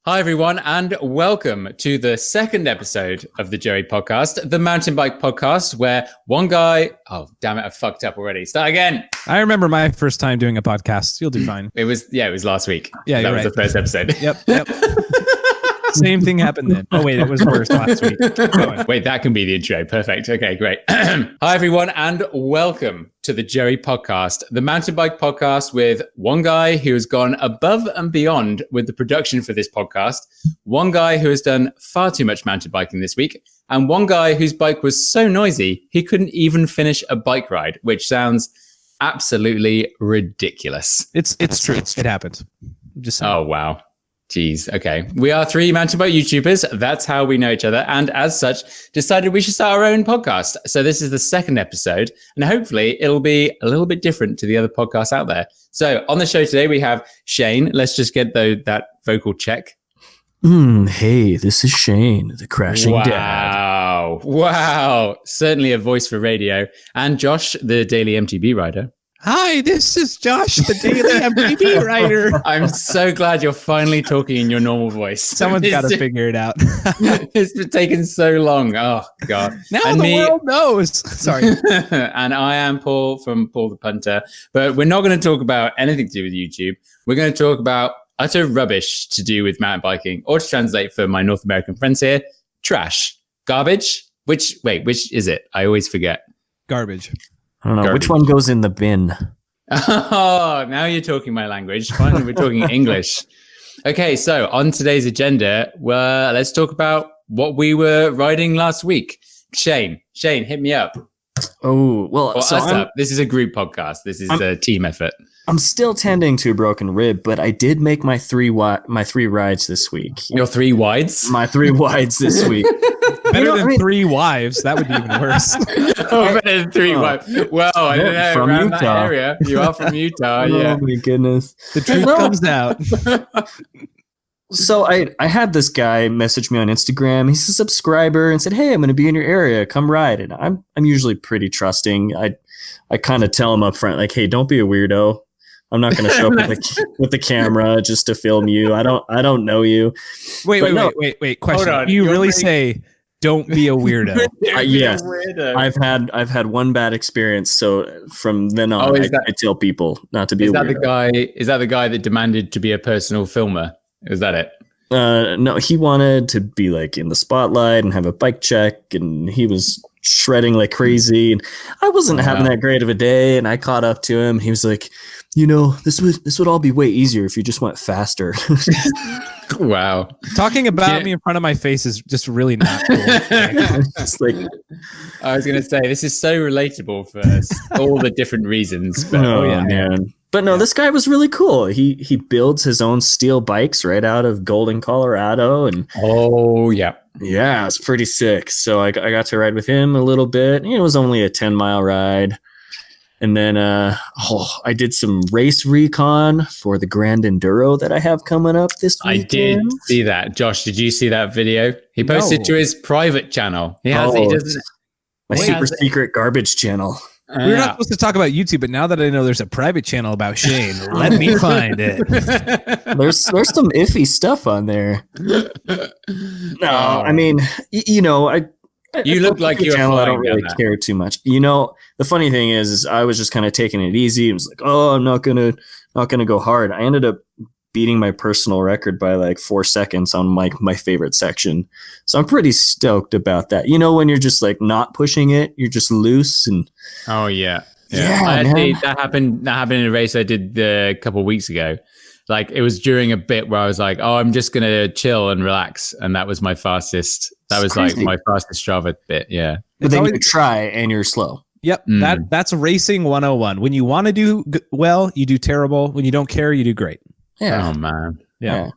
Hi, everyone, and welcome to the second episode of the Joey podcast, the mountain bike podcast, where one guy... Oh, damn it, I fucked up already. Start again. I remember my first time doing a podcast. You'll do fine. It was last week. Yeah, that was right. the first episode. Yep. Same thing happened then. Oh, wait, it was worse last week. Wait, that can be the intro. Perfect. Okay, great. Hi, everyone, and welcome to the Joey podcast, the mountain bike podcast with one guy who has gone above and beyond with the production for this podcast, one guy who has done far too much mountain biking this week, and one guy whose bike was so noisy he couldn't even finish a bike ride, which sounds absolutely ridiculous. It's true. It happened. Just saying. Oh, wow. Jeez. Okay. We are three mountain bike YouTubers. That's how we know each other. And as such, decided we should start our own podcast. So this is the second episode, and hopefully it'll be a little bit different to the other podcasts out there. So on the show today, we have Sheyn. Let's just get that vocal check. Hey, this is Sheyn, the crashing dad. Wow. Certainly a voice for radio. And Josh, the daily MTB rider. Hi, this is Josh, the daily MTB writer. I'm so glad you're finally talking in your normal voice. Someone's got to figure it out. It's been taking so long. Oh, God. Now and the world knows. Sorry. And I am Paul from Paul the Punter. But we're not going to talk about anything to do with YouTube. We're going to talk about utter rubbish to do with mountain biking, or to translate for my North American friends here, trash. Garbage? Which is it? I always forget. Garbage. I don't know. Garbage. Which one goes in the bin? Oh, now you're talking my language. Finally, we're talking English. Okay, so on today's agenda, let's talk about what we were riding last week. Sheyn, hit me up. Oh, well, so This is a group podcast. This is a team effort. I'm still tending to a broken rib, but I did make my three rides this week. Your three wides? My three wides this week. Better than three wives. That would be even worse. Better than three wives. Well, I don't know. From around Utah. that area. You are from Utah, yeah. Oh my goodness. The truth comes out. So I had this guy message me on Instagram. He's a subscriber and said, "Hey, I'm going to be in your area. Come ride." And I'm usually pretty trusting. I kind of tell him up front, like, "Hey, don't be a weirdo. I'm not going to show up with the camera just to film you. I don't know you." Wait. Question. Do you really say, "Don't be a weirdo"? Yes. I've had one bad experience, so from then on, I tell people not to be a weirdo. Is that the guy that demanded to be a personal filmer? Is that it? No, he wanted to be like in the spotlight and have a bike check, and he was shredding like crazy, and I wasn't having that great of a day, and I caught up to him. He was like, this would all be way easier if you just went faster. Wow. Talking about me in front of my face is just really not cool. It's like, I was going to say, this is so relatable for all the different reasons. But, man. But no, this guy was really cool. He builds his own steel bikes right out of Golden, Colorado, and yeah, it's pretty sick. So I got to ride with him a little bit. It was only a 10-mile ride, and then I did some race recon for the Grand Enduro that I have coming up this weekend. I did see that. Josh, did you see that video? He posted to his private channel. He does my super secret garbage channel. We're not supposed to talk about YouTube, but now that I know there's a private channel about Sheyn, let me find it. There's some iffy stuff on there. No, I mean, you look like you're channel. I don't really care too much. The funny thing is I was just kind of taking it easy. It was like, I'm not gonna go hard. I ended up beating my personal record by like 4 seconds on my favorite section. So I'm pretty stoked about that. When you're just like not pushing it, you're just loose and. Oh yeah. That happened in a race I did a couple of weeks ago. Like it was during a bit where I was like, I'm just going to chill and relax. And that was my fastest. That was crazy. Like my fastest Strava bit. Yeah. But then you try and you're slow. Yep. That's racing 101. When you want to do well, you do terrible. When you don't care, you do great. Yeah. Oh man. Yeah.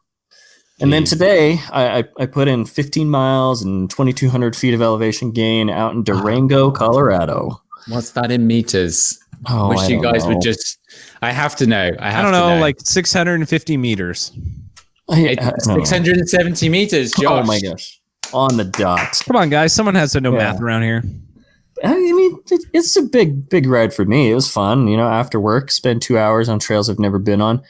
And then today I put in 15 miles and 2,200 feet of elevation gain out in Durango, Colorado. What's that in meters? Oh, Wish you guys would just. I have to know. I don't know. Like 650 meters. 670 meters, Josh. Oh my gosh. On the dot. Come on, guys. Someone has to know math around here. I mean, it's a big ride for me. It was fun. After work, spend 2 hours on trails I've never been on.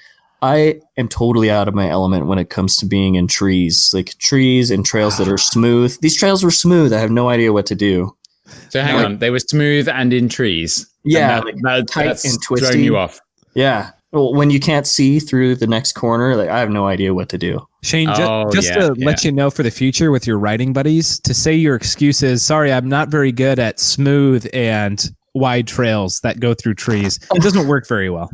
I am totally out of my element when it comes to being in trees, like trees and trails that are smooth. These trails were smooth. I have no idea what to do. So hang on, they were smooth and in trees. Yeah, that's and twisty. Thrown you off. Yeah. Well, when you can't see through the next corner, like I have no idea what to do. Shane, just to let you know for the future with your riding buddies, to say your excuse is, sorry, I'm not very good at smooth and wide trails that go through trees. It doesn't work very well.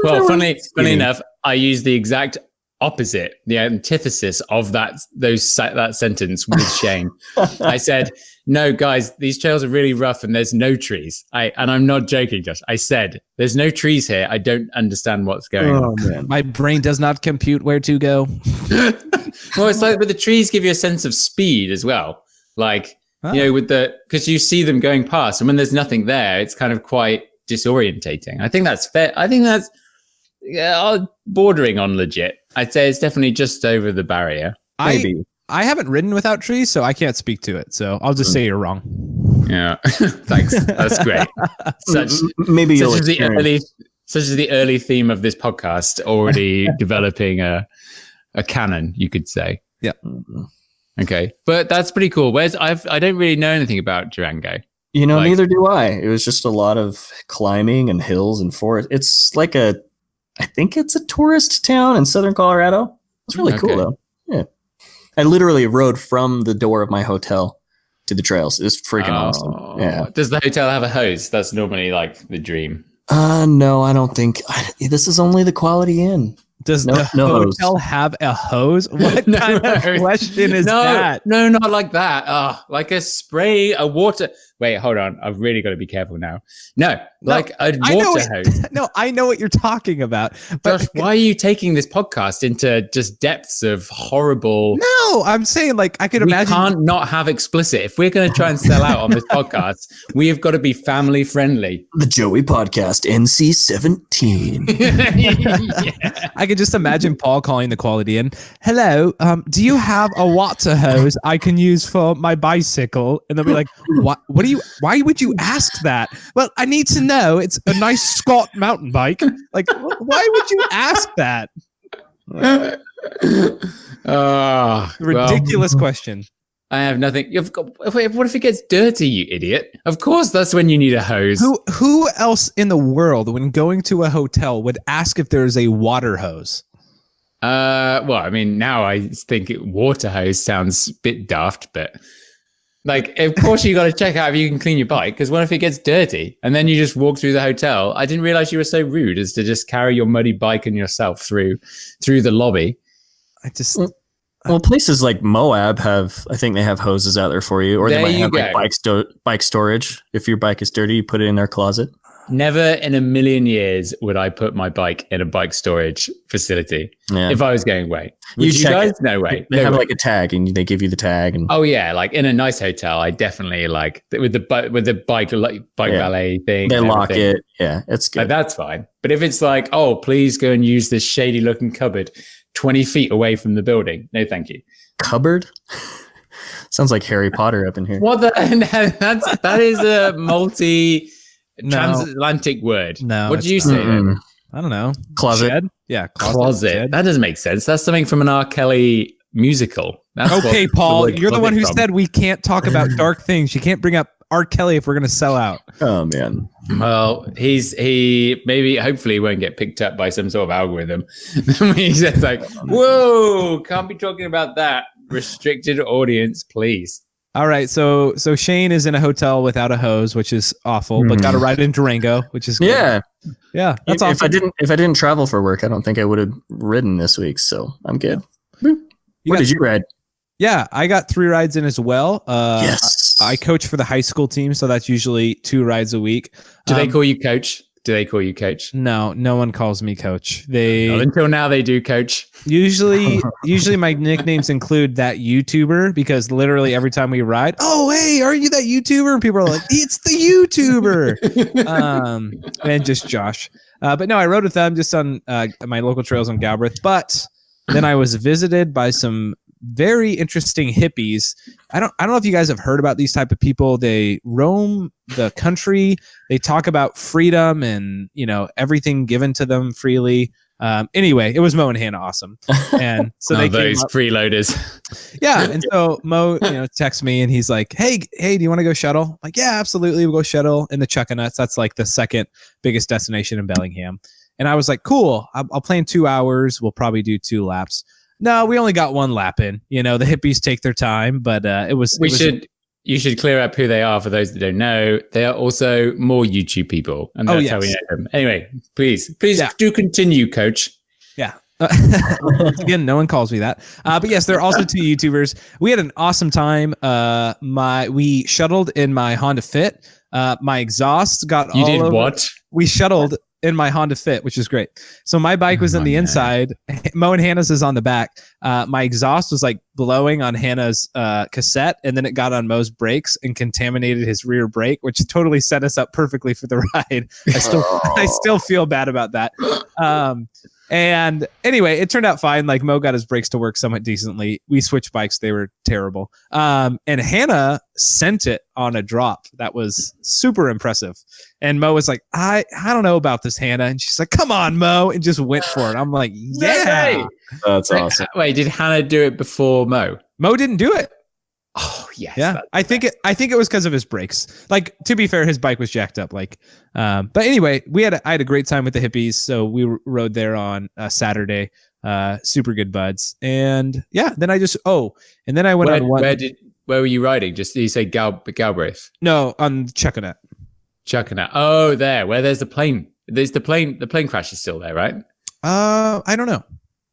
Well, funny enough, I use the exact opposite, the antithesis of that sentence with Sheyn. I said, no, guys, these trails are really rough and there's no trees. And I'm not joking, Josh. I said, there's no trees here. I don't understand what's going on. Man. My brain does not compute where to go. Well, it's like, but the trees give you a sense of speed as well. Like, you know, because you see them going past, and when there's nothing there, it's kind of quite disorientating. I think that's fair. I think that's bordering on legit. I'd say it's definitely just over the barrier. Maybe. I haven't ridden without trees, so I can't speak to it. So I'll just say you're wrong. Yeah, thanks. That's great. Such is the early theme of this podcast, already developing a canon, you could say. Yeah. Okay, but that's pretty cool. I don't really know anything about Durango. You know, neither do I. It was just a lot of climbing and hills and forest. It's like I think it's a tourist town in southern Colorado. It's really cool though. Yeah. I literally rode from the door of my hotel to the trails. It was freaking awesome. Yeah. Does the hotel have a hose? That's normally like the dream. No, I don't think. This is only the Quality Inn. Does the hotel have a hose? What kind of question is that? No, not like that. Like a spray, a water. Wait, hold on. I've really got to be careful now. No, like a water hose. No, I know what you're talking about. But Josh, why are you taking this podcast into just depths of horrible? No, I'm saying like I could imagine. We can't not have explicit. If we're going to try and sell out on this podcast, we have got to be family friendly. The Joey Podcast, NC-17. Yeah. I could just imagine Paul calling the Quality Inn. Hello, do you have a water hose I can use for my bicycle? And they'll be like, what do you? Why would you ask that? Well, I need to know. It's a nice Scott mountain bike. Like, why would you ask that? Ridiculous question. I have nothing. What if it gets dirty, you idiot? Of course, that's when you need a hose. Who else in the world, when going to a hotel, would ask if there's a water hose? Well, I mean, now I think water hose sounds a bit daft, but like, of course, you got to check out if you can clean your bike. Because what if it gets dirty and then you just walk through the hotel? I didn't realize you were so rude as to just carry your muddy bike and yourself through the lobby. Well, places like Moab I think they have hoses out there for you, or they might have like bike storage. If your bike is dirty, you put it in their closet. Never in a million years would I put my bike in a bike storage facility if I was going away. Would you guys? No way. They have like a tag, and they give you the tag. And oh yeah, like in a nice hotel, I definitely like with the bike valet thing. They lock it. Yeah, it's good. Like, that's fine. But if it's like, oh, please go and use this shady looking cupboard 20 feet away from the building, no, thank you. Cupboard. Sounds like Harry Potter up in here. What the? That is a transatlantic word. No. What did you say then? I don't know. Closet. Shed? Yeah. Closet. That doesn't make sense. That's something from an R. Kelly musical. That's okay, Paul, you're the one who said we can't talk about dark things. You can't bring up R. Kelly if we're going to sell out. Oh, man. Well, hopefully won't get picked up by some sort of algorithm. He's just like, whoa, can't be talking about that. Restricted audience, please. All right, so Sheyn is in a hotel without a hose, which is awful, but got to ride in Durango, which is good. Yeah, that's awesome. If I didn't travel for work, I don't think I would have ridden this week, so I'm good. Where did you ride? Yeah, I got 3 rides in as well. Yes, I coach for the high school team, so that's usually 2 rides a week. Do they call you coach? No, no one calls me coach. Until now they do, coach. Usually my nicknames include that YouTuber, because literally every time we ride, oh, hey, are you that YouTuber? And people are like, it's the YouTuber. And just Josh. But no, I rode with them just on my local trails on Galbraith. But then I was visited by some very interesting hippies. I don't know if you guys have heard about these type of people. They roam the country. They talk about freedom and, everything given to them freely. Anyway, it was Mo and Hannah awesome. And so they came those freeloaders. Yeah. And so Mo, texts me and he's like, hey, do you want to go shuttle? I'm like, yeah, absolutely. We'll go shuttle in the Chuckanuts. That's like the second biggest destination in Bellingham. And I was like, cool, I'll plan 2 hours. We'll probably do 2 laps. No, we only got 1 lap in. The hippies take their time, but You should clear up who they are for those that don't know. They are also more YouTube people, and that's how we know them. Anyway, please do continue, Coach. Yeah. Again, no one calls me that. But yes, there are also 2 YouTubers. We had an awesome time. We shuttled in my Honda Fit. My exhaust got You all did over. what? We shuttled in my Honda Fit, which is great. So my bike was on the inside. Mo and Hannah's is on the back. My exhaust was like blowing on Hannah's cassette, and then it got on Mo's brakes and contaminated his rear brake, which totally set us up perfectly for the ride. I still feel bad about that. And anyway, it turned out fine. Like Mo got his brakes to work somewhat decently. We switched bikes. They were terrible. And Hannah sent it on a drop. That was super impressive. And Mo was like, I don't know about this, Hannah. And she's like, come on, Mo. And just went for it. I'm like, yeah. That's awesome. Wait, did Hannah do it before Mo? Mo didn't do it. Oh, yes. Yeah. I think it was because of his brakes. Like, to be fair, his bike was jacked up. Like, but anyway, I had a great time with the hippies. So we rode there on Saturday. Super good buds. And yeah, then I went on one. Where were you riding? Just did you say Galbraith? No, on Chuckanut. Oh, where there's the plane. There's the plane crash is still there, right? I don't know.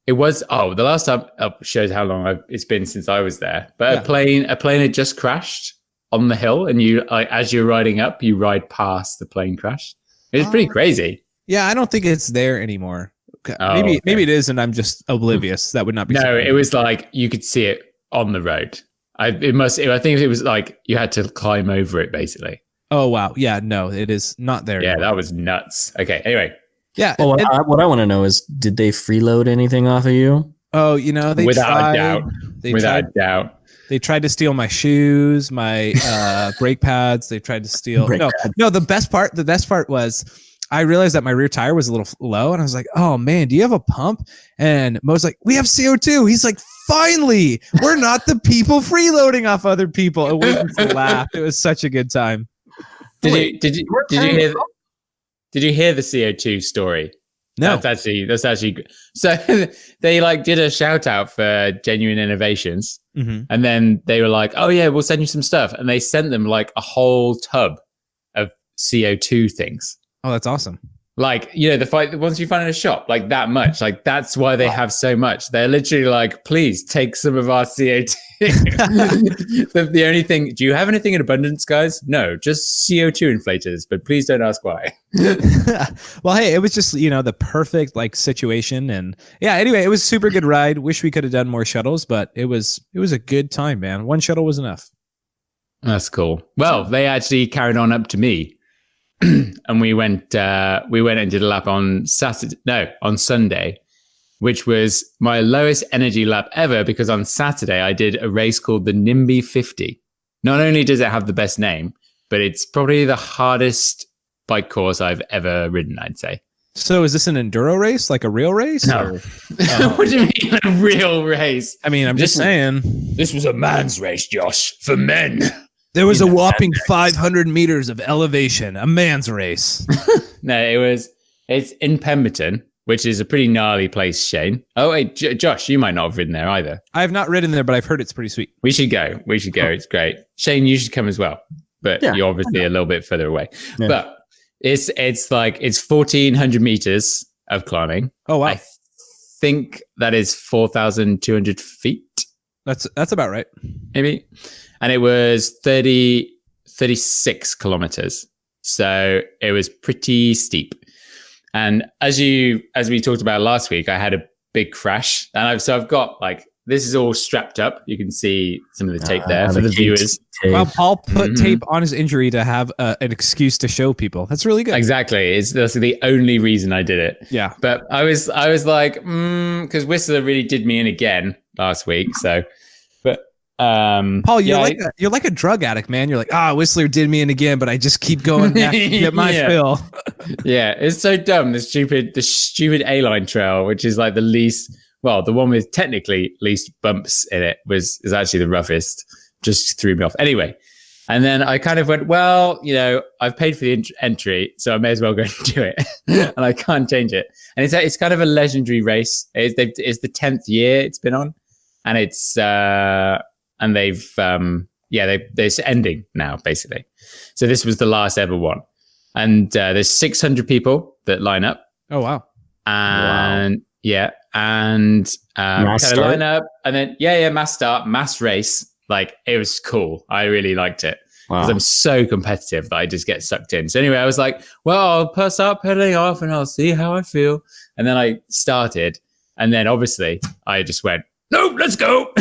It was the last time shows how long it's been since I was there. But a plane had just crashed on the hill, and you as you're riding up, you ride past the plane crash. It's pretty crazy. Yeah, I don't think it's there anymore. Maybe it is, and I'm just oblivious. That would not be. No, it was like you could see it on the road. I think it was like you had to climb over it, basically. Oh wow, yeah, no, it is not there. Yeah, anymore. that was nuts. Okay, anyway. Yeah. Well, what I want to know is, did they freeload anything off of you? Oh, they without a doubt. They tried to steal my shoes, my brake pads. They tried to steal. No. The best part was I realized that my rear tire was a little low, and I was like, "Oh man, do you have a pump?" And Mo's like, "We have CO2." He's like, "Finally, we're not the people freeloading off other people." And we just laughed. It was such a good time. Did you hear the CO2 story? No, that's actually good. So they did a shout out for Genuine Innovations, and then they were like, "Oh yeah, we'll send you some stuff," and they sent them like a whole tub of CO2 things. Oh, that's awesome. The ones you find in a shop, like that much. Like that's why they have so much. They're literally like, please take some of our CO2. The only thing, do you have anything in abundance, guys? No, just CO2 inflators, but please don't ask why. Well, hey, it was just, the perfect situation. And yeah, anyway, it was a super good ride. Wish we could have done more shuttles, but it was a good time, man. 1 shuttle was enough. That's cool. Well, they actually carried on up to me. And we went and did a lap on Sunday, which was my lowest energy lap ever, because on Saturday I did a race called the NIMBY 50. Not only does it have the best name, but it's probably the hardest bike course I've ever ridden, I'd say. So is this an enduro race, like a real race? No. What do you mean a real race? I mean, I'm just saying. This was a man's race, Josh, for men. There was a whopping 500 meters of elevation, a man's race. No, it's in Pemberton, which is a pretty gnarly place, Sheyn. Oh, wait, Josh, you might not have ridden there either. I have not ridden there, but I've heard it's pretty sweet. We should go. It's great. Sheyn, you should come as well, but you're obviously a little bit further away. Yeah. But it's 1,400 meters of climbing. Oh, wow. I think that is 4,200 feet. That's about right. Maybe. And it was 36 kilometers. So it was pretty steep. And as we talked about last week, I had a big crash. And I've got this is all strapped up. You can see some of the tape there for the viewers. Well, Paul put tape on his injury to have an excuse to show people. That's really good. Exactly. That's the only reason I did it. Yeah. But I was like, because Whistler really did me in again last week. So, Paul, you're like a drug addict, man. You're like, Whistler did me in again, but I just keep going back to get my fill. Yeah, it's so dumb. The stupid A-line trail, which is like the one with technically least bumps in it, is actually the roughest. Just threw me off. Anyway, and then I kind of went, well, I've paid for the entry, so I may as well go and do it, and I can't change it. And it's kind of a legendary race. It's the 10th year it's been on, and it's and it's ending now basically. So this was the last ever one, and there's 600 people that line up. Oh wow! And kind of line up, and then mass start, mass race. Like, it was cool. I really liked it because I'm so competitive that I just get sucked in. So anyway, I was like, well, I'll start pedaling off and I'll see how I feel. And then I started, and then obviously I just went, no, let's go,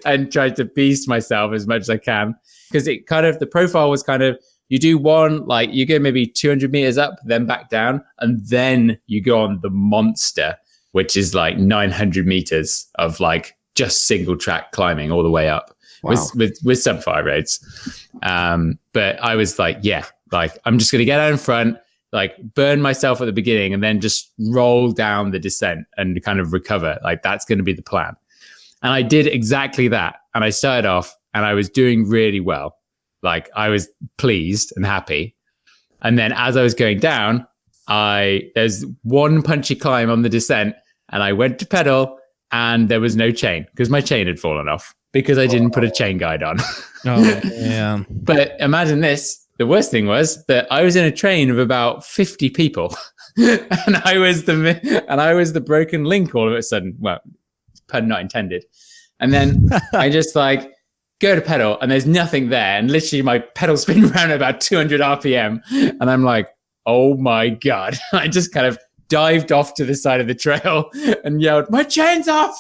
and tried to beast myself as much as I can, because the profile was kind of, you do one, like you go maybe 200 meters up, then back down, and then you go on the monster, which is like 900 meters of like just single track climbing all the way up with some fire roads. But I was like, I'm just going to get out in front, like burn myself at the beginning, and then just roll down the descent and kind of recover. Like, that's going to be the plan. And I did exactly that. And I started off and I was doing really well. Like, I was pleased and happy. And then as I was going down, there's one punchy climb on the descent, and I went to pedal, and there was no chain because my chain had fallen off because I didn't put a chain guide on. Oh, yeah. But imagine this. The worst thing was that I was in a train of about 50 people, and I was the broken link all of a sudden. Well, pun not intended. And then I just like go to pedal, and there's nothing there. And literally my pedal spin around at about 200 RPM. And I'm like, oh my God. I just kind of dived off to the side of the trail and yelled, my chain's off.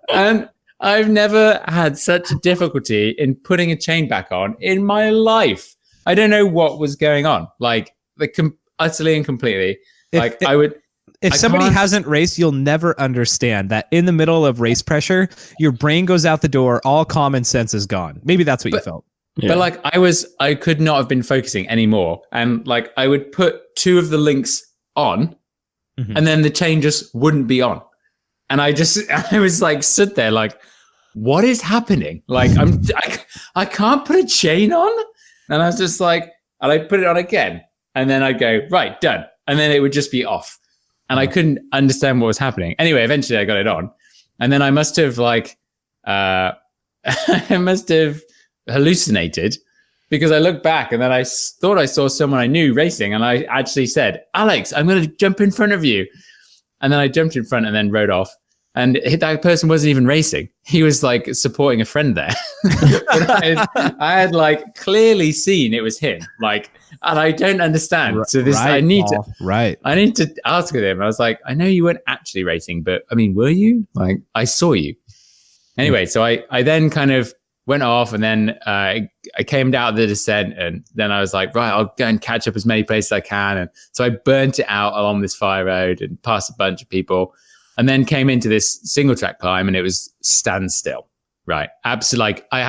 And I've never had such difficulty in putting a chain back on in my life. I don't know what was going on. Like, utterly and completely. If somebody hasn't raced, you'll never understand that in the middle of race pressure, your brain goes out the door, all common sense is gone. Maybe that's what you felt. Yeah. But like I could not have been focusing anymore. And like I would put two of the links on, and then the chain just wouldn't be on. And I was like stood there like, what is happening? Like I can't put a chain on. And I was just like, and I put it on again. And then I'd go, right, done. And then it would just be off. And I couldn't understand what was happening. Anyway, eventually I got it on. And then I must have hallucinated, because I looked back and then I thought I saw someone I knew racing, and I actually said, Alex, I'm going to jump in front of you. And then I jumped in front and then rode off, and that person wasn't even racing. He was like supporting a friend there. I had like clearly seen it was him, like, and I don't understand. So this, I need to ask him. I was like, I know you weren't actually racing, but I mean, were you? Like, I saw you. Anyway, so I then kind of went off, and then I came down the descent, and then I was like, right, I'll go and catch up as many places as I can. And so I burnt it out along this fire road and passed a bunch of people, and then came into this single track climb, and it was standstill, right? Absolutely. Like I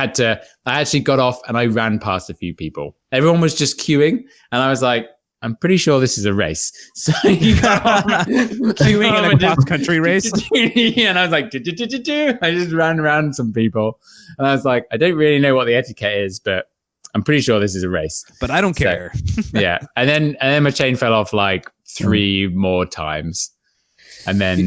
actually got off and I ran past a few people. Everyone was just queuing, and I was like, I'm pretty sure this is a race. So you got off, queuing in a cross-country race. And I was like, I just ran around some people. And I was like, I don't really know what the etiquette is, but I'm pretty sure this is a race. But I don't care. Yeah. And then my chain fell off like 3 more times. And then...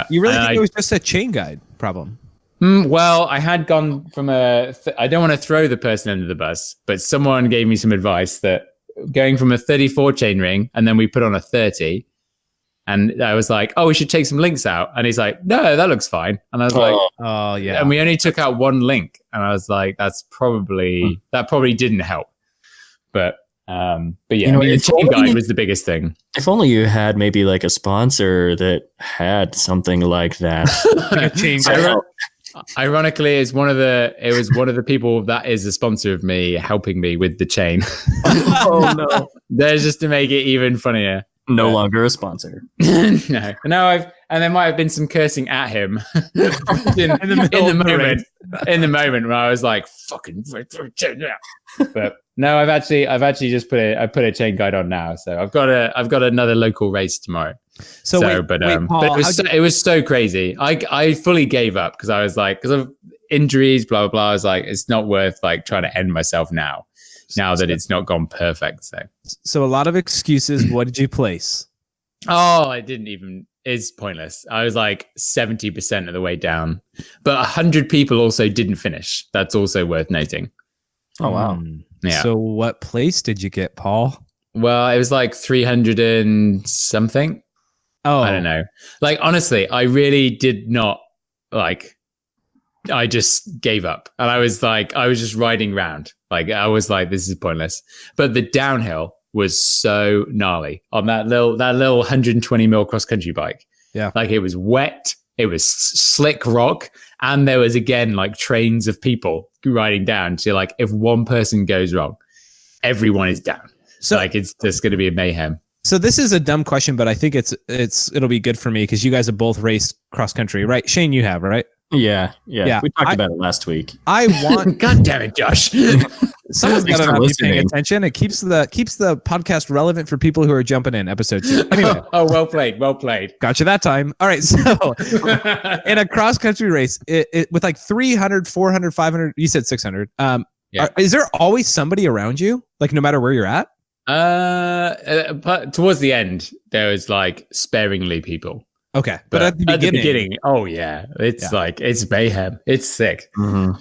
you really think it was just a chain guide problem? Well, I had gone from I don't want to throw the person under the bus, but someone gave me some advice that going from a 34 chain ring, and then we put on a 30, and I was like, oh, we should take some links out. And he's like, no, that looks fine. And I was like, oh yeah. And we only took out 1 link, and I was like, that probably didn't help. But yeah, the chain guide was the biggest thing. If only you had maybe like a sponsor that had something like that. Like a chain guide. Ironically, it was one of the people that is a sponsor of me, helping me with the chain. Oh no! There's just to make it even funnier. No longer a sponsor. No, and there might have been some cursing at him in the moment where I was like, "Fucking," but no, I've actually just put a chain guide on now, so I've got another local race tomorrow. But it was so crazy. I fully gave up because I was like, because of injuries, blah blah blah. I was like, it's not worth like trying to end myself now that it's not gone perfect. So a lot of excuses. What did you place? Oh, I didn't even. It's pointless. I was like 70% of the way down, but 100 people also didn't finish. That's also worth noting. Oh wow! Yeah. So what place did you get, Paul? Well, it was like 300 and something. Oh, I don't know. Like honestly, I really did not like. I just gave up, and I was just riding around. Like I was like, this is pointless. But the downhill was so gnarly on that little 120 mil cross country bike. Yeah. Like it was wet, it was slick rock, and there was again like trains of people riding down. So like if one person goes wrong, everyone is down. So like it's just going to be a mayhem. So this is a dumb question, but I think it'll be good for me because you guys have both raced cross country, right? Shane, you have, right? Yeah. We talked about it last week. I want. God damn it, Josh! Someone's got to be paying attention. It keeps the podcast relevant for people who are jumping in. Episode 2. Anyway. Oh, well played. Gotcha that time. All right. So in a cross country race, it with like 300, 400, 500. You said 600. Is there always somebody around you? Like no matter where you're at? But towards the end, there was like sparingly people. Okay, but at the beginning, oh yeah, like it's mayhem. It's sick. Mm-hmm.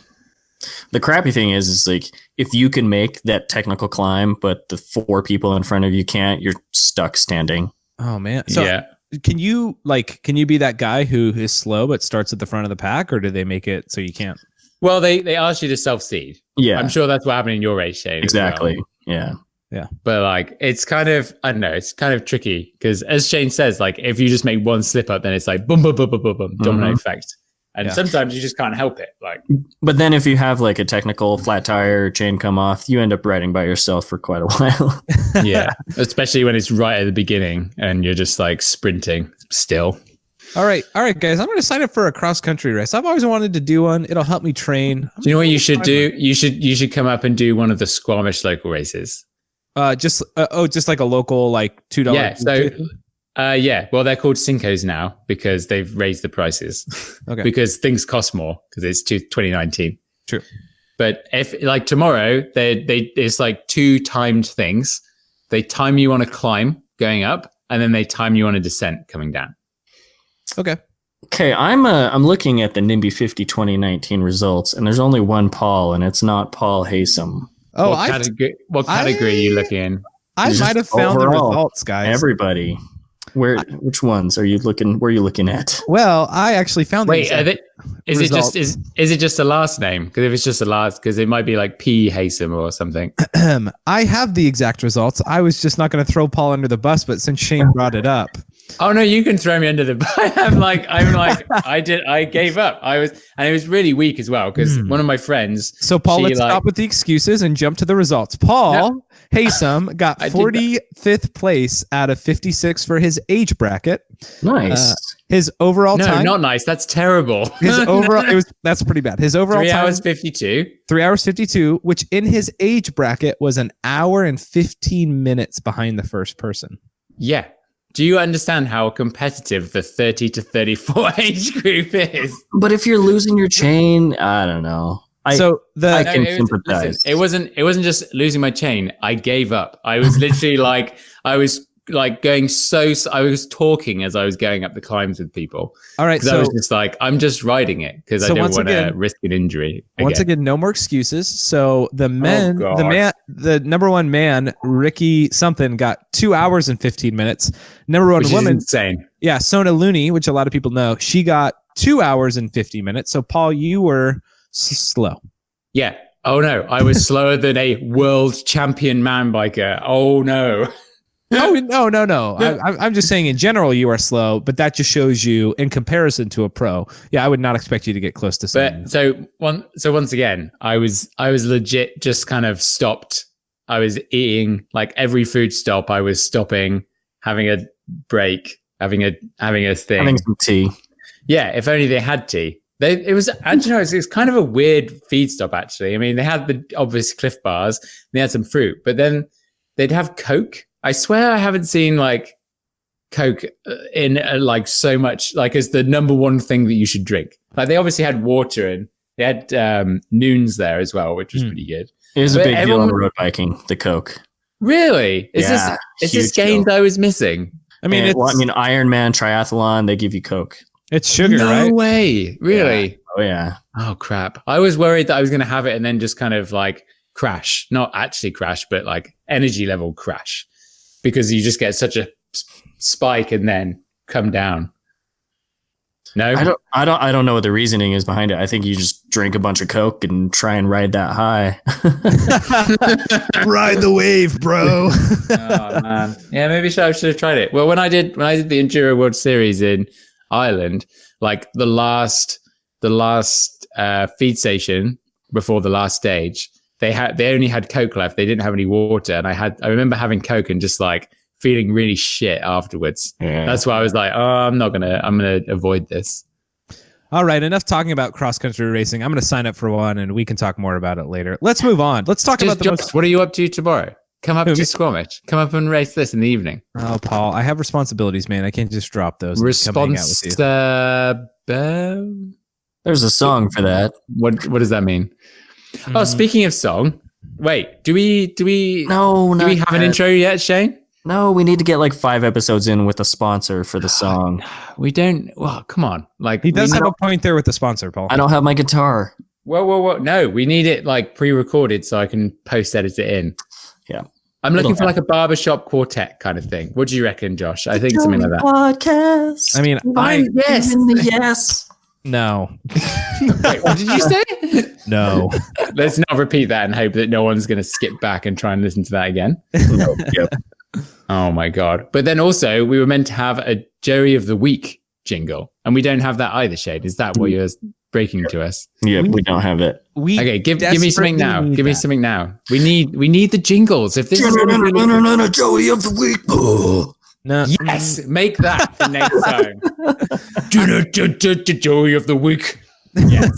The crappy thing is like if you can make that technical climb, but the 4 people in front of you can't, you're stuck standing. Oh man, so can you be that guy who is slow but starts at the front of the pack, or do they make it so you can't? Well, they ask you to self-seed. Yeah, I'm sure that's what happened in your race, Sheyn. Exactly. Well. Yeah. But like, it's kind of, I don't know, it's kind of tricky because as Sheyn says, like if you just make one slip up, then it's like boom, boom, boom, boom, boom, boom, domino effect. And sometimes you just can't help it. Like, but then if you have like a technical flat tire chain come off, you end up riding by yourself for quite a while. Yeah. Especially when it's right at the beginning and you're just like sprinting still. All right, guys. I'm going to sign up for a cross country race. I've always wanted to do one. It'll help me train. Do you know what you should do? You should come up and do one of the Squamish local races. Just like a local like $2. Yeah. So, well, they're called Cincos now because they've raised the prices. Okay. Because things cost more because it's 2019. True. But if like tomorrow, it's like 2 timed things. They time you on a climb going up, and then they time you on a descent coming down. Okay. Okay, I'm looking at the NIMBY 50 2019 results, and there's only one Paul, and it's not Paul Haysom. Oh, what category are you looking in? I might have found the results, guys. Everybody. Which ones are you looking? Where are you looking at? Well, I actually found. Wait, is it just a last name? Because if it's just a last, because it might be like P Haysom or something. I have the exact results. I was just not going to throw Paul under the bus, but since Shane brought it up. Oh no, you can throw me under the bus. I'm like, I gave up. And it was really weak as well because one of my friends. So Paul, let's stop with the excuses and jump to the results. Paul Haysom got 45th place out of 56 for his age bracket. Nice. His overall time. No, not nice. That's terrible. His overall, that's pretty bad. His overall 3 time. 3 hours 52, which in his age bracket was an hour and 15 minutes behind the first person. Yeah. Do you understand how competitive the 30 to 34 age group is? But if you're losing your chain, I don't know. I can sympathize. Listen, it wasn't just losing my chain. I gave up. I was literally I was going I was talking as I was going up the climbs with people. All right. So I was just like, I'm just riding it because I don't want to risk an injury. Once again, no more excuses. So the number one man, Ricky something, got 2 hours and 15 minutes. Number one woman, insane. Yeah. Sona Looney, which a lot of people know, she got 2 hours and 50 minutes. So Paul, you were slow. Yeah. Oh no. I was slower than a world champion man biker. Oh no. No. I'm just saying in general you are slow, but that just shows you in comparison to a pro. Yeah, I would not expect you to get close to something. But so once again, I was legit just kind of stopped. I was eating like every food stop. I was stopping having a break, having a thing, having some tea. Yeah, if only they had tea. It's kind of a weird feed stop, actually. I mean, they had the obvious Cliff Bars, they had some fruit, but then they'd have Coke. I swear I haven't seen like Coke in like so much, like as the number one thing that you should drink. Like they obviously had water and they had Noons there as well, which was pretty good. It was a big deal on road biking, the Coke. Really? Is this gains I was missing? I mean, Ironman triathlon, they give you Coke. It's sugar, right? No way. Really? Yeah. Oh, yeah. Oh, crap. I was worried that I was going to have it and then just kind of like crash. Not actually crash, but like energy level crash. Because you just get such a spike and then come down. No? I don't know what the reasoning is behind it. I think you just drink a bunch of Coke and try and ride that high. Ride the wave, bro. Oh, man. Yeah, maybe I should have tried it. Well, when I did the Enduro World Series in Ireland, like the last feed station before the last stage, they only had Coke left. They didn't have any water, and I remember having Coke and just like feeling really shit afterwards. Yeah. That's why I was like, I'm gonna avoid this. All right, enough talking about cross-country racing. I'm going to sign up for one, and we can talk more about it later. Let's move on. Let's talk about what are you up to tomorrow? Come up to Squamish. Come up and race this in the evening. Oh, Paul, I have responsibilities, man. I can't just drop those. There's a song for that. What does that mean? Mm. Oh, speaking of song, wait, do we have an intro yet, Sheyn? No, we need to get like 5 episodes in with a sponsor for the song. We don't. Well, come on. Like he does have a point there with the sponsor, Paul. I don't have my guitar. Whoa. No, we need it like pre-recorded so I can post-edit it in. Yeah. I'm looking for like a barbershop quartet kind of thing. What do you reckon, Josh? I think something like that. Podcast. I mean, yes. No. Wait, what did you say? No. Let's not repeat that and hope that no one's going to skip back and try and listen to that again. No. Yep. Oh my God. But then also we were meant to have a Joey of the Week jingle and we don't have that either, Shade. Is that what you're breaking to us? Yeah, we don't have it. Okay, give me something now. Give me something now. We need the jingles. If this is Joey of the Week. Oh. No. Yes, make that the next time. Joey of the Week. Yes.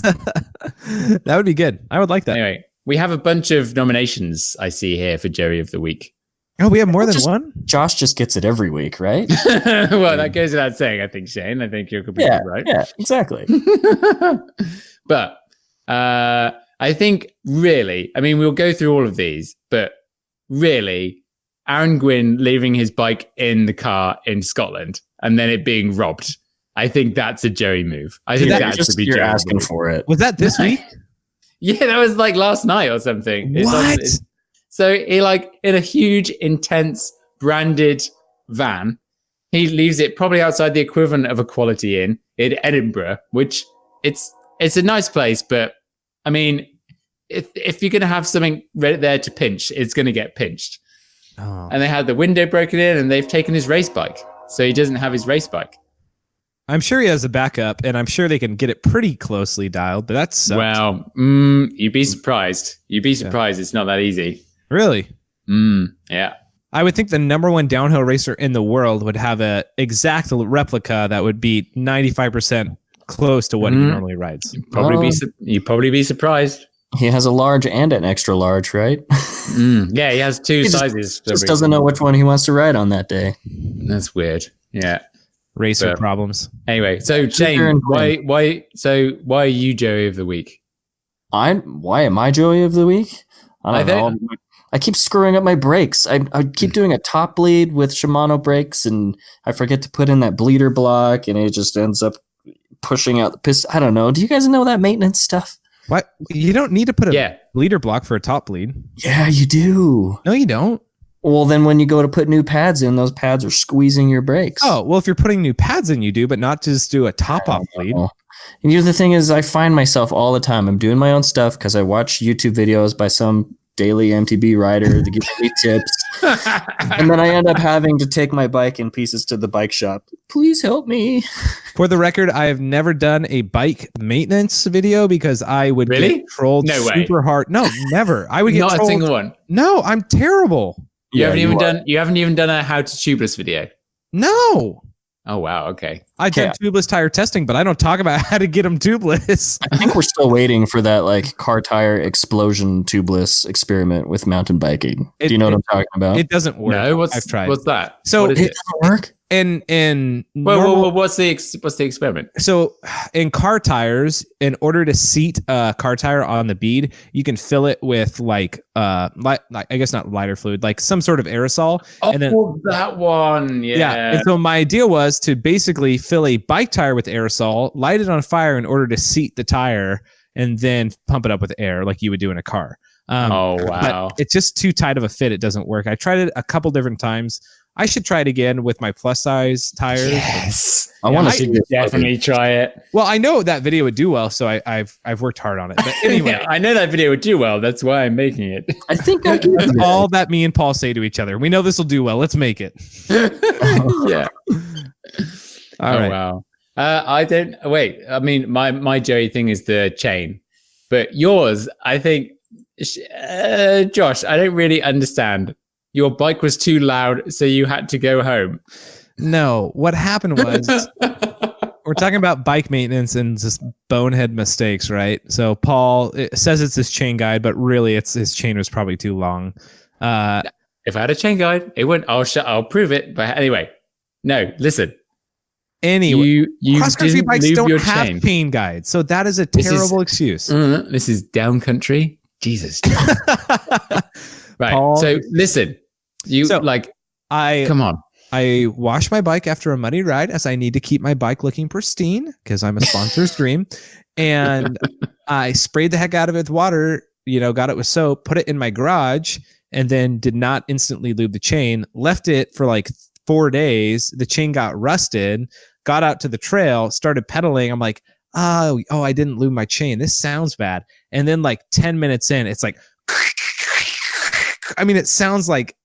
That would be good. I would like that. Anyway, we have a bunch of nominations I see here for Joey of the Week. Oh, we have more than one? Josh just gets it every week, right? Well, that goes without saying, I think, Sheyn. I think you're completely right. Yeah, exactly. But I think really, I mean, we'll go through all of these, but really, Aaron Gwynn leaving his bike in the car in Scotland and then it being robbed. I think that's a Joey move. I think that should be you're Joey asking move. for it. Was that this week? Yeah, that was like last night or something. What? So he like in a huge, intense, branded van, he leaves it probably outside the equivalent of a Quality Inn in Edinburgh, which it's a nice place, but I mean, if you're going to have something right there to pinch, it's going to get pinched. Oh. And they had the window broken in and they've taken his race bike. So he doesn't have his race bike. I'm sure he has a backup and I'm sure they can get it pretty closely dialed, but that's well, you'd be surprised. You'd be surprised. It's not that easy. Really? Yeah. I would think the number one downhill racer in the world would have a exact replica that would be 95% close to what he normally rides. You'd probably be surprised. He has a large and an extra large, right? Yeah, he has two sizes. Just doesn't know which one he wants to ride on that day. That's weird. Yeah. Racer problems. Anyway, so Sheyn, why are you Joey of the Week? Why am I Joey of the Week? I don't know. I keep screwing up my brakes. I keep doing a top bleed with Shimano brakes, and I forget to put in that bleeder block, and it just ends up pushing out the piston. I don't know. Do you guys know that maintenance stuff? What? You don't need to put a bleeder block for a top bleed. Yeah, you do. No, you don't. Well, then when you go to put new pads in, those pads are squeezing your brakes. Oh, well, if you're putting new pads in, you do, but not just do a top-off bleed. And the thing is, I find myself all the time, I'm doing my own stuff because I watch YouTube videos by some daily MTB rider that gives me tips. And then I end up having to take my bike in pieces to the bike shop. Please help me. For the record, I have never done a bike maintenance video because I would get trolled super hard. No, never. I would get trolled. Not a single one. No, I'm terrible. You haven't even done a how to tubeless video. No. Oh wow. Okay. I did tubeless tire testing, but I don't talk about how to get them tubeless. I think we're still waiting for that like car tire explosion tubeless experiment with mountain biking. Do you know what I'm talking about? It doesn't work. No, I've tried. What's that? So it doesn't work. What's the experiment? So in car tires, in order to seat a car tire on the bead, you can fill it with like I guess not lighter fluid, like some sort of aerosol. And then that one, yeah. And so my idea was to basically fill a bike tire with aerosol, light it on fire in order to seat the tire, and then pump it up with air like you would do in a car. Oh wow! But it's just too tight of a fit. It doesn't work. I tried it a couple different times. I should try it again with my plus size tires. Yes, I want to see this. Definitely try it. Well, I know that video would do well, so I've worked hard on it. But anyway, I know that video would do well. That's why I'm making it. I think that's all that me and Paul say to each other. We know this will do well. Let's make it. Yeah. All right. Wow. I don't wait. I mean, my Joey thing is the chain, but yours, I think, Josh, I don't really understand. Your bike was too loud, so you had to go home. No, what happened was we're talking about bike maintenance and just bonehead mistakes, right? So Paul says it's his chain guide, but really his chain was probably too long. If I had a chain guide, it wouldn't. I'll prove it. But anyway, no, listen. Anyway, you cross-country bikes don't have chain guides, so that is a terrible excuse. This is down country. Jesus. Right. Paul, so listen, come on. I wash my bike after a muddy ride as I need to keep my bike looking pristine because I'm a sponsor's dream. And I sprayed the heck out of it with water, got it with soap, put it in my garage, and then did not instantly lube the chain, left it for like 4 days. The chain got rusted, got out to the trail, started pedaling. I'm like, oh, I didn't lube my chain. This sounds bad. And then like 10 minutes in, it's like, I mean, it sounds like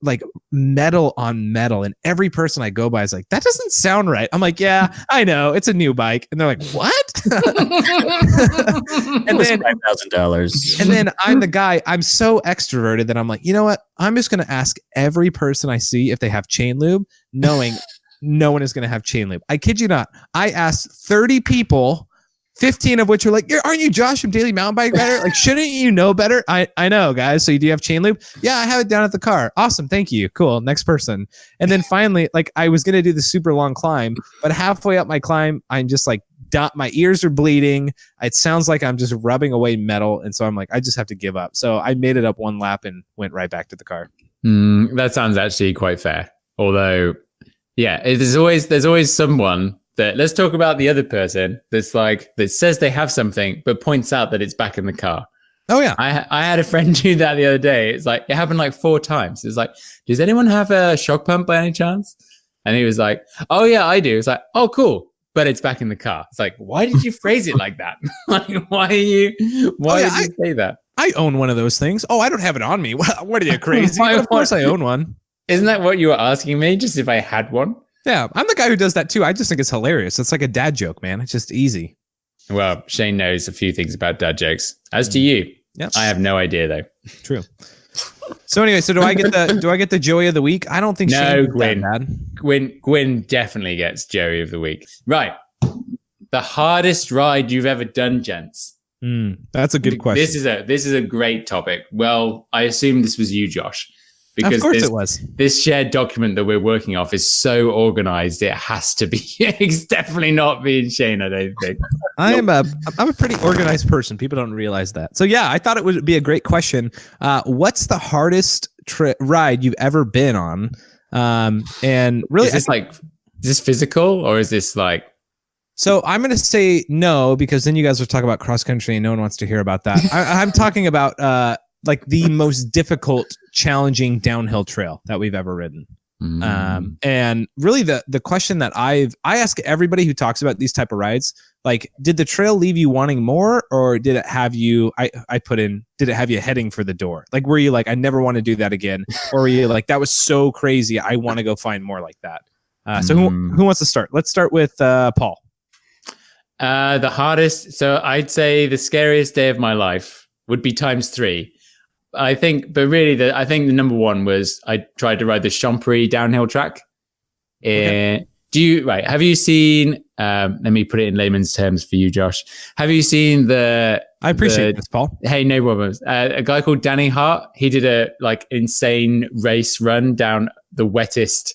metal on metal. And every person I go by is like, that doesn't sound right. I'm like, yeah, I know. It's a new bike. And they're like, what? And then $5,000. And then I'm the guy, I'm so extroverted that I'm like, you know what? I'm just going to ask every person I see if they have chain lube, knowing no one is going to have chain lube. I kid you not. I asked 30 people, 15 of which are like, aren't you Josh from Daily Mountain Bike Rider? Like, shouldn't you know better? I know, guys. So you do have chain lube? Yeah, I have it down at the car. Awesome. Thank you. Cool. Next person. And then finally, like I was going to do the super long climb, but halfway up my climb, I'm just like, my ears are bleeding. It sounds like I'm just rubbing away metal. And so I'm like, I just have to give up. So I made it up one lap and went right back to the car. That sounds actually quite fair. Although, yeah, there's always someone that, let's talk about the other person that's like, that says they have something, but points out that it's back in the car. Oh yeah. I had a friend do that the other day. It's like, it happened like 4 times. It's like, does anyone have a shock pump by any chance? And he was like, oh yeah, I do. It's like, oh cool. But it's back in the car. It's like, why did you phrase it like that? Like, why did you say that? I own one of those things. Oh, I don't have it on me. What are you, crazy? Of course I own one. Isn't that what you were asking me? Just if I had one? Yeah, I'm the guy who does that too. I just think it's hilarious. It's like a dad joke, man. It's just easy. Well, Sheyn knows a few things about dad jokes. As to you, yep. I have no idea though. True. So anyway, do I get the Joey of the week? I don't think no, Sheyn Gwyn definitely gets Joey of the week. Right. The hardest ride you've ever done, gents. That's a good question. This is a great topic. Well, I assume this was you, Josh. Because of course it was. This shared document that we're working off is so organized, it has to be. It's definitely not being Sheyn, I don't think. I'm a pretty organized person. People don't realize that. So yeah, I thought it would be a great question. What's the hardest ride you've ever been on? And really, is this physical or is this like? So I'm going to say no, because then you guys will talk about cross country and no one wants to hear about that. I'm talking about like the most difficult, challenging downhill trail that we've ever ridden. And really the question that I ask everybody who talks about these type of rides, like, did the trail leave you wanting more, or did it have you, did it have you heading for the door? Like, were you like, I never want to do that again? Or were you like, that was so crazy, I want to go find more like that? So who wants to start? Let's start with Paul. The hardest. So I'd say the scariest day of my life would be times 3. I think the number one was I tried to ride the Champery downhill track. Okay. Have you seen, let me put it in layman's terms for you, Josh. Have you seen I appreciate this, Paul. Hey, no problems. A guy called Danny Hart, he did a insane race run down the wettest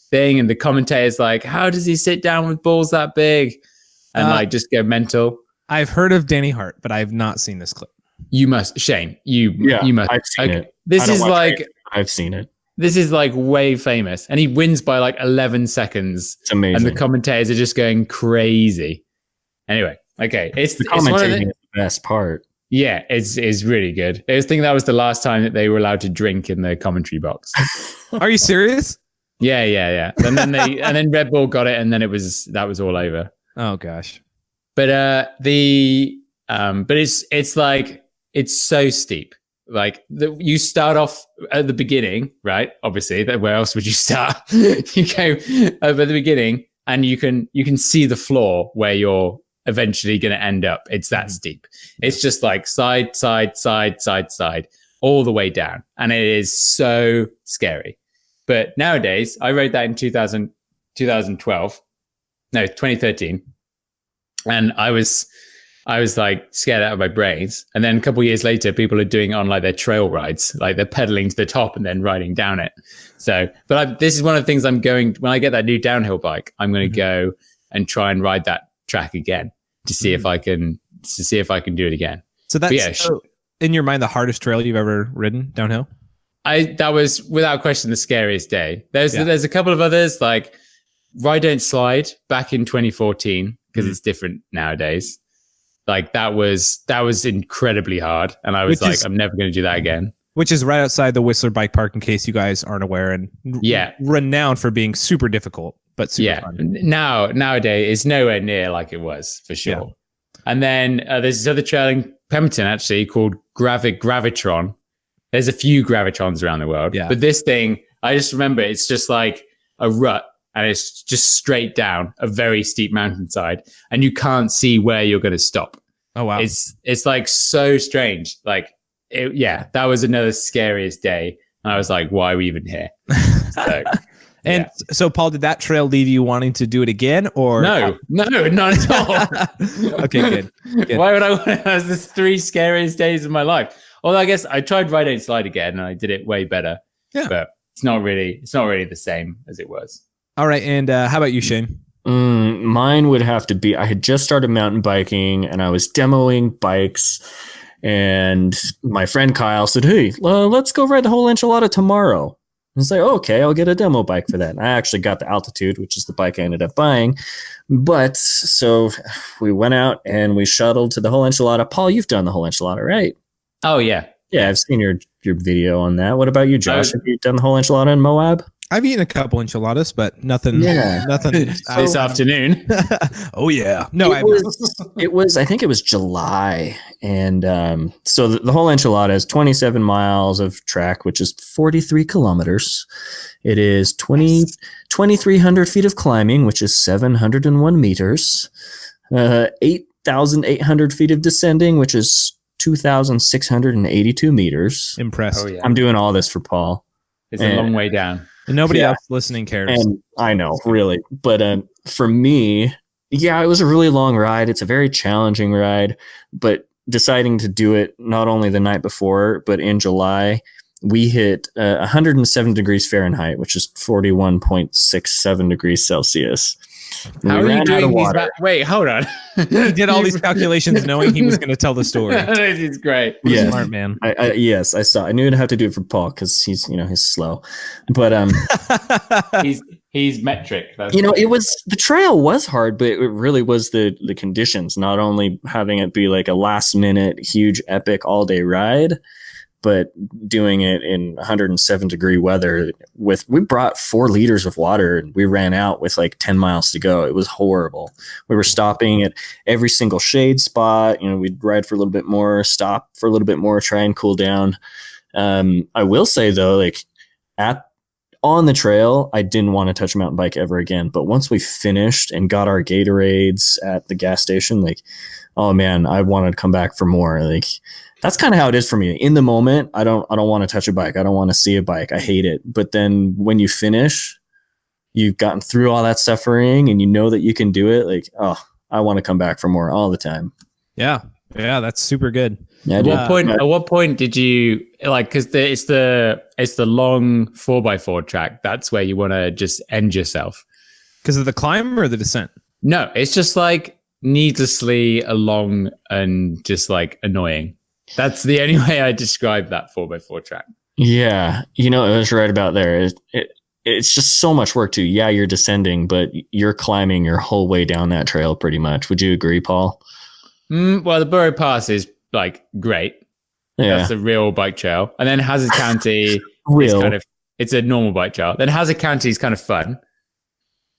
thing. And the commentator's like, how does he sit down with balls that big? And just go mental. I've heard of Danny Hart, but I've not seen this clip. You must, Sheyn. You must. I've seen it. I've seen it. This is way famous, and he wins by 11 seconds. It's amazing, and the commentators are just going crazy. Anyway, okay, it's the commentating is the best part. Yeah, it's really good. I think that was the last time that they were allowed to drink in the commentary box. Are you serious? Yeah. And then and then Red Bull got it, and then that was all over. Oh gosh. But it's so steep. You start off at the beginning, right? Obviously, where else would you start? You go over the beginning, and you can see the floor where you're eventually going to end up. It's that steep. It's just side, all the way down, and it is so scary. But nowadays, I rode that in 2013, and I was scared out of my brains. And then a couple of years later, people are doing it on their trail rides, they're pedaling to the top and then riding down it. So, this is one of the things I'm going, when I get that new downhill bike, I'm going to go and try and ride that track again to see if I can do it again. So that's in your mind, the hardest trail you've ever ridden downhill? That was without question the scariest day. There's a couple of others Ride Don't Slide back in 2014, because it's different nowadays. That was incredibly hard, and I was I'm never going to do that again. Which is right outside the Whistler Bike Park, in case you guys aren't aware, and renowned for being super difficult, but super fun. Nowadays it's nowhere near like it was, for sure. Yeah. And then there's this other trail in Pemberton actually called Gravitron. There's a few Gravitrons around the world, but this thing, I just remember it's just like a rut. And it's just straight down a very steep mountainside, and you can't see where you're going to stop. Oh wow! It's so strange. That was another scariest day, and I was like, "Why are we even here?" So, Paul, did that trail leave you wanting to do it again, or no, not at all? Okay, good. Why would I want to? That was the 3 scariest days of my life. Although I guess I tried Ride Don't Slide again, and I did it way better. Yeah, but it's not really the same as it was. All right, and how about you, Sheyn? Mine would have to be, I had just started mountain biking, and I was demoing bikes, and my friend Kyle said, hey, let's go ride the whole enchilada tomorrow. I was like, okay, I'll get a demo bike for that. And I actually got the Altitude, which is the bike I ended up buying. But so we went out and we shuttled to the whole enchilada. Paul, you've done the whole enchilada, right? Oh, yeah. Yeah, I've seen your video on that. What about you, Josh? Have you done the whole enchilada in Moab? I've eaten a couple enchiladas, but nothing. Nothing this afternoon. Oh yeah, no, I think it was July, and so the whole enchilada is 27 miles of track, which is 43 kilometers. It is 2,300 feet of climbing, which is 701 meters. 8,800 feet of descending, which is 2,682 meters. Impressed. Oh, yeah. I'm doing all this for Paul. It's a long way down. And nobody else listening cares. And I know, really. But for me, it was a really long ride. It's a very challenging ride. But deciding to do it not only the night before, but in July, we hit 107 degrees Fahrenheit, which is 41.67 degrees Celsius. How are you doing these? Wait, hold on. He did all these calculations knowing he was going to tell the story. It's great. Yeah, smart man. Yes, I saw. I knew I'd have to do it for Paul because he's slow, but he's metric. The trail was hard, but it really was the conditions. Not only having it be like a last minute huge epic all day ride, but doing it in 107 degree weather we brought 4 liters of water and we ran out with 10 miles to go. It was horrible. We were stopping at every single shade spot. We'd ride for a little bit more, stop for a little bit more, try and cool down. I will say though, at on the trail, I didn't want to touch a mountain bike ever again. But once we finished and got our Gatorades at the gas station, like, oh man, I wanted to come back for more. Like, that's kind of how it is for me. In the moment, I don't want to touch a bike. I don't want to see a bike. I hate it. But then when you finish, you've gotten through all that suffering and you know that you can do it. Like, oh, I want to come back for more all the time. Yeah. Yeah. That's super good. Yeah, at what point did you like, cause it's the long 4x4 track. That's where you want to just end yourself. Because of the climb or the descent? No, it's just like needlessly long and just like annoying. That's the only way I describe that 4x4 track. Yeah. It was right about there. It's just so much work too. Yeah, you're descending, but you're climbing your whole way down that trail pretty much. Would you agree, Paul? Well, the Burrow Pass is like great. Yeah. That's a real bike trail. And then Hazard County is it's a normal bike trail. Then Hazard County is kind of fun.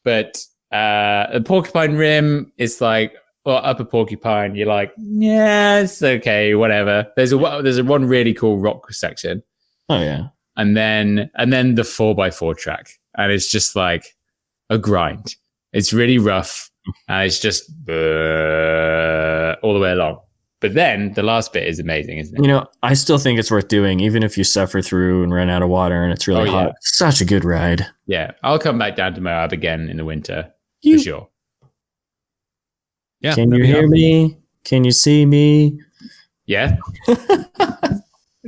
But the Porcupine Rim is like, well, Upper Porcupine, you're like, yeah, it's okay, whatever. There's a one really cool rock section. Oh yeah. And then the 4x4 track. And it's just like a grind. It's really rough. And it's just all the way along. But then the last bit is amazing, isn't it? I still think it's worth doing, even if you suffer through and run out of water and it's really hot. Such a good ride. Yeah. I'll come back down to Moab again in the winter for sure. Yeah. Can you hear me? Can you see me? Yeah.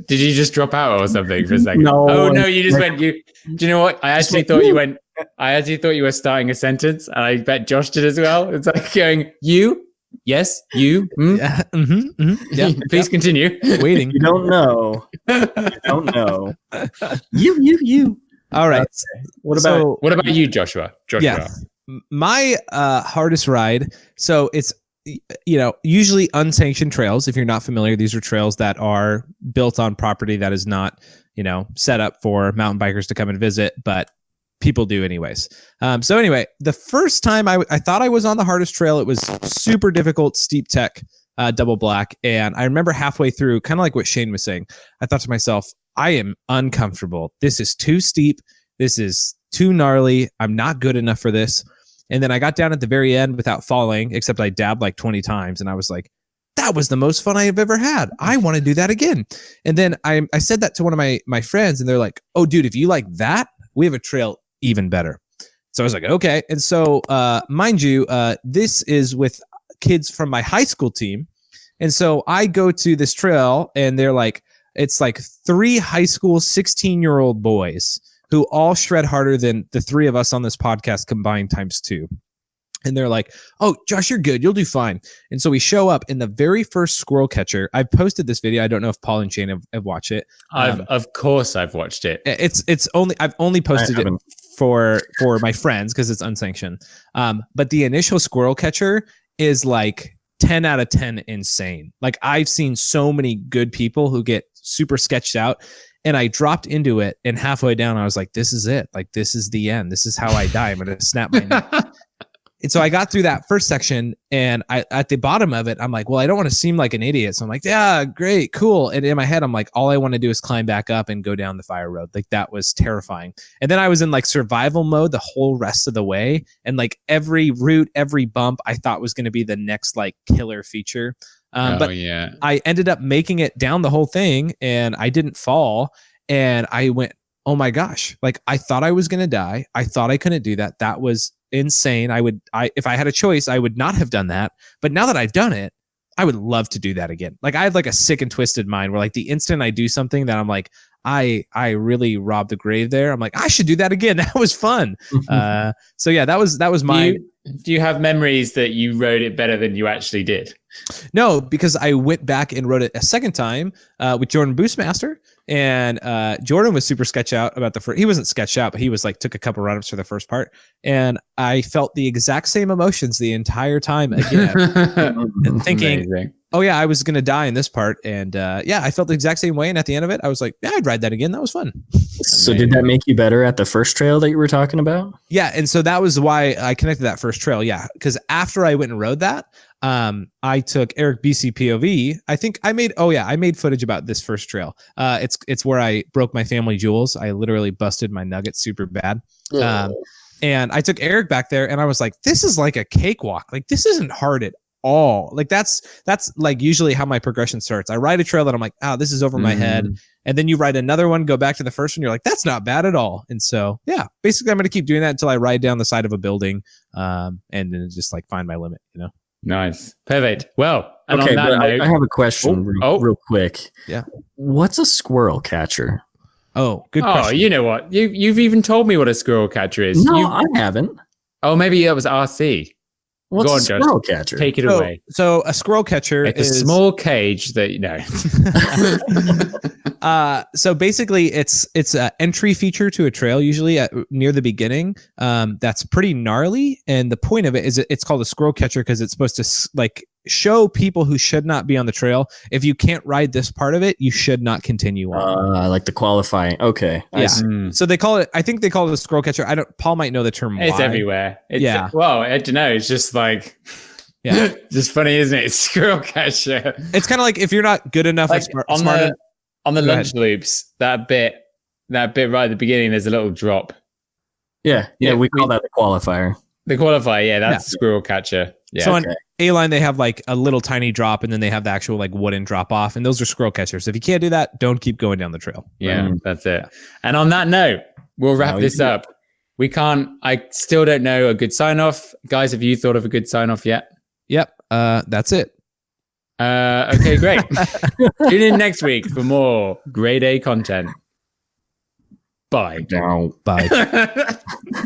Did you just drop out or something for a second? No. Oh no, you just went. Do you know what? I actually thought you went. I actually thought you were starting a sentence, and I bet Josh did as well. It's like going, you, yes, you. Yeah. Yeah. Please continue. Waiting. You don't know. You. All right. Okay. What about you, Joshua? Yeah. My hardest ride. So it's usually unsanctioned trails. If you're not familiar, these are trails that are built on property that is not set up for mountain bikers to come and visit, but people do anyways. So anyway, the first time I thought I was on the hardest trail, it was super difficult, steep tech, double black. And I remember halfway through, kind of like what Sheyn was saying, I thought to myself, I am uncomfortable. This is too steep. This is too gnarly. I'm not good enough for this. And then I got down at the very end without falling, except I dabbed like 20 times. And I was like, that was the most fun I have ever had. I want to do that again. And then I said that to one of my friends, and they're like, oh, dude, if you like that, we have a trail even better. So I was like, okay. And so, mind you, this is with kids from my high school team. And so I go to this trail, and they're like, it's like 3 high school 16-year-old boys who all shred harder than the 3 of us on this podcast combined times 2. And they're like, oh, Josh, you're good. You'll do fine. And so we show up in the very first squirrel catcher. I've posted this video. I don't know if Paul and Sheyn have watched it. Of course I've watched it. I've only posted it for my friends because it's unsanctioned. But the initial squirrel catcher is like 10 out of 10 insane. Like, I've seen so many good people who get super sketched out. And I dropped into it, and halfway down, I was like, this is it. Like, this is the end. This is how I die. I'm going to snap my neck. And so I got through that first section, and at the bottom of it, I'm like, well, I don't want to seem like an idiot. So I'm like, yeah, great, cool. And in my head, I'm like, all I want to do is climb back up and go down the fire road. Like, that was terrifying. And then I was in like survival mode the whole rest of the way. And like every route, every bump, I thought was going to be the next like killer feature. I ended up making it down the whole thing, and I didn't fall. And I went, oh my gosh, like, I thought I was going to die. I thought I couldn't do that. That was insane. If I had a choice, I would not have done that. But now that I've done it, I would love to do that again. Like, I have like a sick and twisted mind where like the instant I do something that I'm like, I really robbed the grave there, I'm like, I should do that again. That was fun. So yeah, that was my. Do you have memories that you rode it better than you actually did? No, because I went back and rode it a second time with Jordan Boostmaster, and Jordan was super sketched out about the first. He wasn't sketched out, but he was like took a couple run-ups for the first part, and I felt the exact same emotions the entire time again, thinking, amazing. Oh yeah, I was gonna die in this part, and I felt the exact same way. And at the end of it, I was like, yeah, I'd ride that again. That was fun. So did that make you better at the first trail that you were talking about? Yeah, and so that was why I connected that first trail. Yeah, because after I went and rode that, I took Eric BC POV. I think I made footage about this first trail. It's where I broke my family jewels. I literally busted my nuggets super bad. And I took Eric back there and I was like, this is like a cakewalk. Like, this isn't hard at all. Like, that's like usually how my progression starts. I ride a trail that I'm like, oh, this is over my head. And then you ride another one, go back to the first one. You're like, that's not bad at all. And so, yeah, basically I'm going to keep doing that until I ride down the side of a building and then just like find my limit, you know? Nice. Perfect. Well, and okay, on that note, I have a question real quick. Yeah. What's a squirrel catcher? Oh, good question. You know what? You've even told me what a squirrel catcher is. No, I haven't. Oh, maybe it was RC. What's a squirrel catcher? Take it away. So a squirrel catcher is a small cage that, you know. So basically it's an entry feature to a trail, usually near the beginning. That's pretty gnarly. And the point of it is it's called a squirrel catcher because it's supposed to like show people who should not be on the trail. If you can't ride this part of it, you should not continue on. Like the qualifying. Okay. Yeah. So I think they call it a squirrel catcher. Paul might know the term. It's everywhere. Well, I don't know. It's just like, just funny, isn't it? Squirrel catcher. It's kind of like if you're not good enough like on the lunch loops, that bit right at the beginning, there's a little drop. Yeah. We call that the qualifier. The qualifier, that's the squirrel catcher. Yeah. So on A-line, they have like a little tiny drop, and then they have the actual like wooden drop off, and those are squirrel catchers. If you can't do that, don't keep going down the trail. Yeah, that's it. And on that note, we'll wrap this up. I still don't know a good sign off. Guys, have you thought of a good sign off yet? Yep. That's it. Okay, great. Tune in next week for more grade A content. Bye. Bye.